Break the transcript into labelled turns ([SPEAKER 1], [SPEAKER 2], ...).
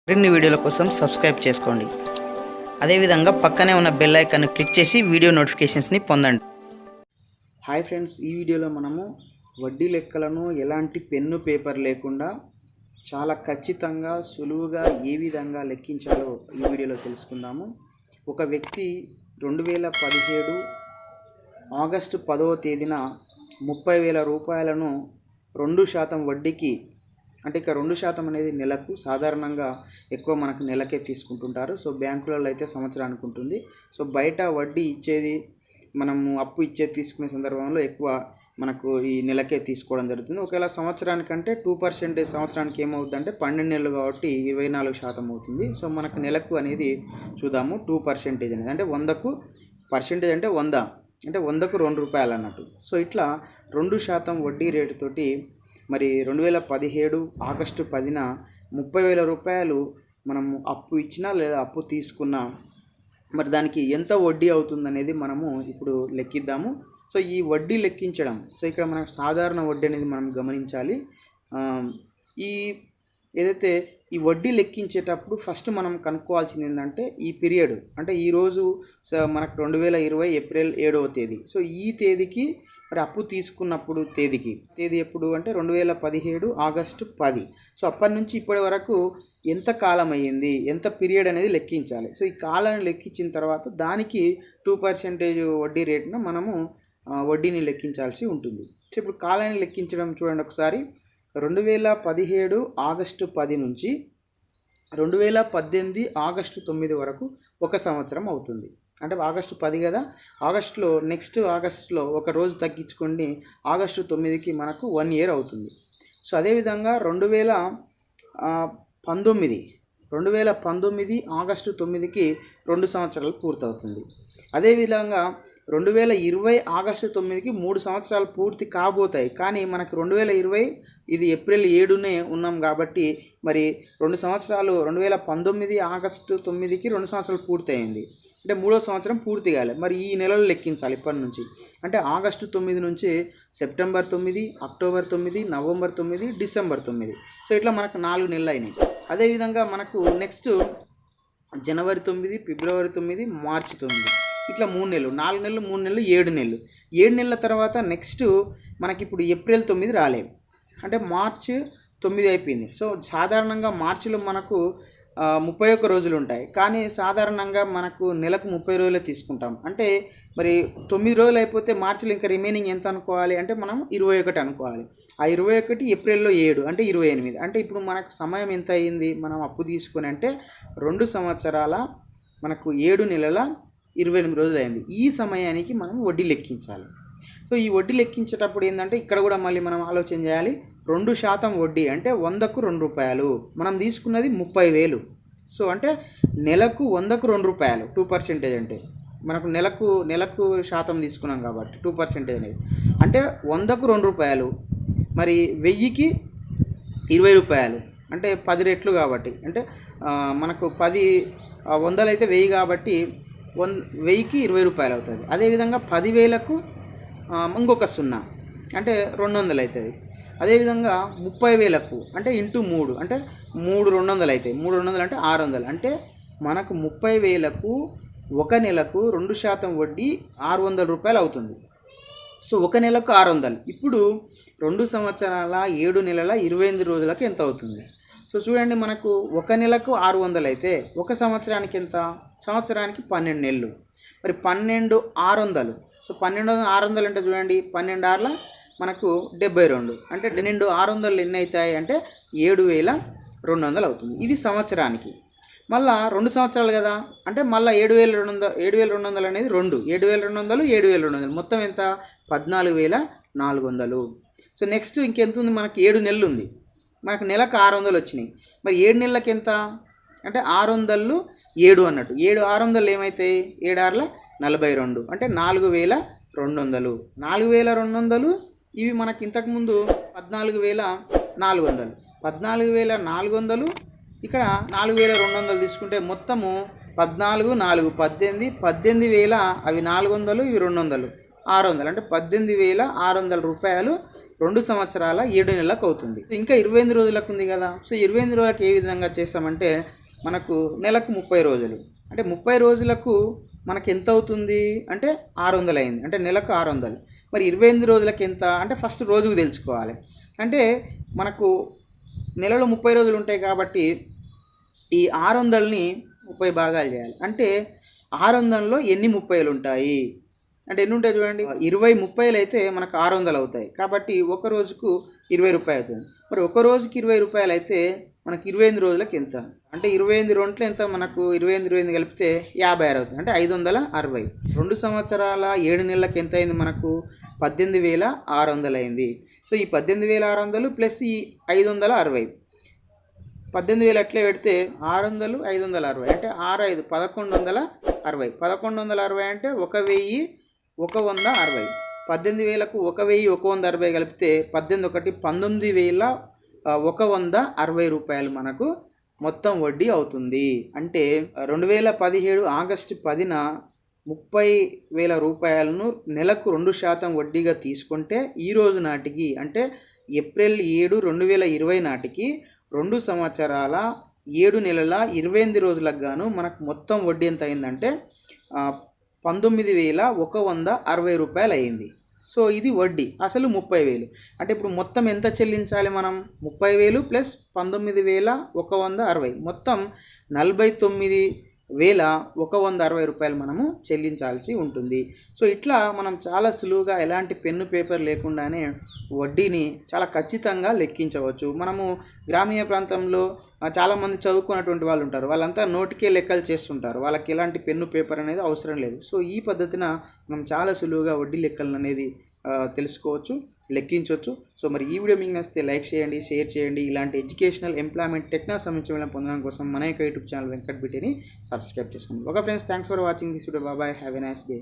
[SPEAKER 1] మరిన్ని వీడియోల కోసం సబ్స్క్రైబ్ చేసుకోండి. అదేవిధంగా పక్కనే ఉన్న బెల్ ఐకాన్ క్లిక్ చేసి వీడియో నోటిఫికేషన్స్ని పొందండి. హాయ్ ఫ్రెండ్స్, ఈ వీడియోలో మనము వడ్డీ లెక్కలను ఎలాంటి పెన్ను పేపర్ లేకుండా చాలా ఖచ్చితంగా సులువుగా ఏ విధంగా లెక్కించాలో ఈ వీడియోలో తెలుసుకుందాము. ఒక వ్యక్తి 2017 ఆగస్టు 10వ తేదీన 30,000 రూపాయలను 2% వడ్డీకి, అంటే ఇక 2% అనేది నెలకు, సాధారణంగా ఎక్కువ మనకు నెలకే తీసుకుంటుంటారు. సో బ్యాంకులలో అయితే సంవత్సరానికి ఉంటుంది. సో బయట వడ్డీ ఇచ్చేది, మనము అప్పు ఇచ్చేది తీసుకునే సందర్భంలో ఎక్కువ మనకు ఈ నెలకే తీసుకోవడం జరుగుతుంది. ఒకవేళ సంవత్సరానికంటే 2% సంవత్సరానికి ఏమవుతుందంటే 12 నెలలు కాబట్టి 24% అవుతుంది. సో మనకు నెలకు అనేది చూద్దాము. 2% అనేది అంటే 100కు పర్సెంటేజ్ అంటే 100, అంటే 100కు ₹2 అన్నట్టు. సో ఇట్లా 2% వడ్డీ రేటు తోటి మరి 2017 ఆగస్టు 10న 30,000 రూపాయలు మనము అప్పు ఇచ్చినా లేదా అప్పు తీసుకున్నా మరి దానికి ఎంత వడ్డీ అవుతుందనేది మనము ఇప్పుడు లెక్కిద్దాము. సో ఈ వడ్డీ లెక్కించడం, సో ఇక్కడ మనకు సాధారణ వడ్డీ అనేది మనం గమనించాలి. ఏదైతే ఈ వడ్డీ లెక్కించేటప్పుడు ఫస్ట్ మనం కనుక్కోవాల్సింది ఏంటంటే ఈ పీరియడ్, అంటే ఈరోజు మనకు 2020 ఏప్రిల్ 7వ తేదీ. సో ఈ తేదీకి మరి అప్పు తీసుకున్నప్పుడు తేదీ ఎప్పుడు అంటే 2017 ఆగస్టు 10. సో అప్పటి నుంచి ఇప్పటి వరకు ఎంత కాలం అయ్యింది, ఎంత పీరియడ్ అనేది లెక్కించాలి. సో ఈ కాలాన్ని లెక్కించిన తర్వాత దానికి 2% వడ్డీ రేటున మనము వడ్డీని లెక్కించాల్సి ఉంటుంది. సో ఇప్పుడు కాలాన్ని లెక్కించడం చూడండి ఒకసారి. 2017 ఆగస్టు 10 నుంచి 2018 ఆగస్టు 9 వరకు 1 సంవత్సరం అవుతుంది. అంటే ఆగస్టు 10 కదా, ఆగస్టులో నెక్స్ట్ ఆగస్టులో ఒక రోజు తగ్గించుకోండి, ఆగస్టు 9కి మనకు 1 ఇయర్ అవుతుంది. సో అదేవిధంగా 2019 ఆగస్టు 9కి 2 సంవత్సరాలు పూర్తవుతుంది. అదేవిధంగా 2020 ఆగస్టు 9కి 3 సంవత్సరాలు పూర్తి కాబోతాయి. కానీ మనకు 2020 ఇది ఏప్రిల్ 7నే ఉన్నాం కాబట్టి మరి 2 సంవత్సరాలు 2019 ఆగస్టు 9కి 2 సంవత్సరాలు పూర్తయింది. అంటే 3వ సంవత్సరం పూర్తి కాలే. మరి ఈ నెలలు లెక్కించాలి ఇప్పటి నుంచి. అంటే ఆగస్టు 9 నుంచి September 9, October 9, November 9, December 9. So ఇట్లా మనకు 4 నెలలు అయినాయి. అదేవిధంగా మనకు నెక్స్ట్ జనవరి 9, ఫిబ్రవరి 9, మార్చి 9, ఇట్లా 3 నెలలు, 4 నెలలు, 3 నెలలు, 7 నెలలు. 7 నెలల తర్వాత నెక్స్ట్ మనకి ఇప్పుడు ఏప్రిల్ 9 రాలేదు, అంటే మార్చి 9 అయిపోయింది. సో సాధారణంగా మార్చిలో మనకు 31 రోజులు ఉంటాయి, కానీ సాధారణంగా మనకు నెలకు 30 రోజులే తీసుకుంటాం. అంటే మరి 9 రోజులు అయిపోతే మార్చిలో ఇంకా రిమైనింగ్ ఎంత అనుకోవాలి అంటే మనం 21 అనుకోవాలి. ఆ 21 ఏప్రిల్లో 7 అంటే 28. అంటే ఇప్పుడు మనకు సమయం ఎంత అయ్యింది మనం అప్పు తీసుకుని అంటే 2 సంవత్సరాల మనకు 7 నెలల 28 రోజులు అయింది. ఈ సమయానికి మనం వడ్డీ లెక్కించాలి. సో ఈ వడ్డీ లెక్కించేటప్పుడు ఏంటంటే ఇక్కడ కూడా మళ్ళీ మనం ఆలోచన చేయాలి. 2% వడ్డీ అంటే 100కు ₹2. మనం తీసుకున్నది 30,000. సో అంటే నెలకు 100కు ₹2, 2% అంటే మనకు నెలకు శాతం తీసుకున్నాం కాబట్టి 2% అనేది అంటే 100కు ₹2, మరి 1000కి ₹20 అంటే 10 రెట్లు కాబట్టి, అంటే మనకు 10 100 అయితే 1000 కాబట్టి 1000కి ₹20 అవుతుంది. అదేవిధంగా 10,000కు ఇంకొక 0 అంటే 200 అవుతుంది. అదేవిధంగా 30,000కు అంటే ఇంటూ 3 అంటే 3 200 అవుతాయి. 3 200 అంటే 600. అంటే మనకు 30,000కు ఒక నెలకు 2% వడ్డీ ₹600 అవుతుంది. సో ఒక నెలకు 600. ఇప్పుడు 2 సంవత్సరాల 7 నెలల 28 రోజులకు ఎంత అవుతుంది? సో చూడండి, మనకు ఒక నెలకు 600 అయితే ఒక సంవత్సరానికి ఎంత? సంవత్సరానికి 12 నెలలు. మరి 12 600. సో 12 600 అంటే చూడండి, 12 6ల మనకు 72. అంటే 12 600 ఎన్ని అవుతాయి అంటే 7,200 అవుతుంది. ఇది సంవత్సరానికి. మళ్ళా 2 సంవత్సరాలు కదా, అంటే మళ్ళీ 7,200 అనేది 2, 7,200, 7,200 మొత్తం ఎంత? 14,400. సో నెక్స్ట్ ఇంకెంత ఉంది మనకి? 7 నెలలు ఉంది. మనకు నెలకు 600 వచ్చినాయి. మరి 7 నెలలకు ఎంత అంటే 600 7 అన్నట్టు. 7 600 ఏమవుతాయి? 7 6ల 42 అంటే 4,200. 4,200 ఇవి మనకి ఇంతకుముందు 14,400. 14,400 ఇక్కడ 4,200 తీసుకుంటే మొత్తము 14 4 18, 18,000 అవి 400, ఇవి 200, 600 అంటే 18,600 రూపాయలు 2 సంవత్సరాల 7 నెలలకు అవుతుంది. ఇంకా 28 రోజులకు ఉంది కదా. సో 28 రోజులకు ఏ విధంగా చేస్తామంటే మనకు నెలకు 30 రోజులు అంటే 30 రోజులకు మనకి ఎంత అవుతుంది అంటే 600 అయింది. అంటే నెలకు 600. మరి 28 రోజులకు ఎంత అంటే ఫస్ట్ రోజుకు తెలుసుకోవాలి. అంటే మనకు నెలలో 30 రోజులు ఉంటాయి కాబట్టి ఈ 600ని 30 భాగాలు చేయాలి. అంటే 600లో ఎన్ని 30లు ఉంటాయి అంటే ఎన్ని ఉంటాయి చూడండి. 20 30లు అయితే మనకు 600 అవుతాయి. కాబట్టి ఒక రోజుకు 20 రూపాయలు అవుతుంది. మరి ఒక రోజుకి 20 రూపాయలు అయితే మనకు 28 రోజులకు ఎంత అంటే 28 రొంట్లు ఎంత మనకు 28 కలిపితే 56 అవుతుంది. అంటే 560. 2 సంవత్సరాల 7 నెలలకు ఎంత అయింది మనకు 18,600 అయింది. సో ఈ 18,600 ప్లస్ ఈ 560 18,000 అట్లే పెడితే 600 560 అంటే 6 5 1160. 1160 అంటే 1,160. 18,000కు 1,160 కలిపితే 18 19,160 రూపాయలు మనకు మొత్తం వడ్డీ అవుతుంది. అంటే 2017 ఆగస్టు 10న 30,000 రూపాయలను నెలకు 2% వడ్డీగా తీసుకుంటే ఈ రోజు నాటికి అంటే ఏప్రిల్ 7 2020 నాటికి 2 సంవత్సరాల 7 నెలల 28 రోజులకు గాను మనకు మొత్తం వడ్డీ ఎంత అయిందంటే 19,160 రూపాయలు అయింది. సో ఇది వడ్డీ. అసలు 30,000. అంటే ఇప్పుడు మొత్తం ఎంత చెల్లించాలి మనం 30,000 ప్లస్ 19,160 మొత్తం 49,160 రూపాయలు మనము చెల్లించాల్సి ఉంటుంది. సో ఇట్లా మనం చాలా సులువుగా ఎలాంటి పెన్ను పేపర్ లేకుండానే వడ్డీని చాలా ఖచ్చితంగా లెక్కించవచ్చు. మనము గ్రామీణ ప్రాంతంలో చాలామంది చదువుకున్నటువంటి వాళ్ళు ఉంటారు. వాళ్ళంతా నోటికే లెక్కలు చేస్తుంటారు. వాళ్ళకి ఎలాంటి పెన్ను పేపర్ అనేది అవసరం లేదు. సో ఈ పద్ధతిన మనం చాలా సులువుగా వడ్డీ లెక్కలు అనేది తెలుసుకోవచ్చు, లెక్కించవచ్చు. సో మరి ఈ వీడియో మీకు నచ్చితే లైక్ చేయండి, షేర్ చేయండి. ఇలాంటి ఎడ్యుకేషనల్ ఎంప్లాయ్మెంట్ టెక్నాలజీ సంబంధించిన పొందడం కోసం మన యొక్క యూట్యూబ్ ఛానల్ వెంకట్ బిటిని సబ్స్క్రైబ్ చేసుకోండి. Okay friends, thanks for watching this video. Bye, have a nice day.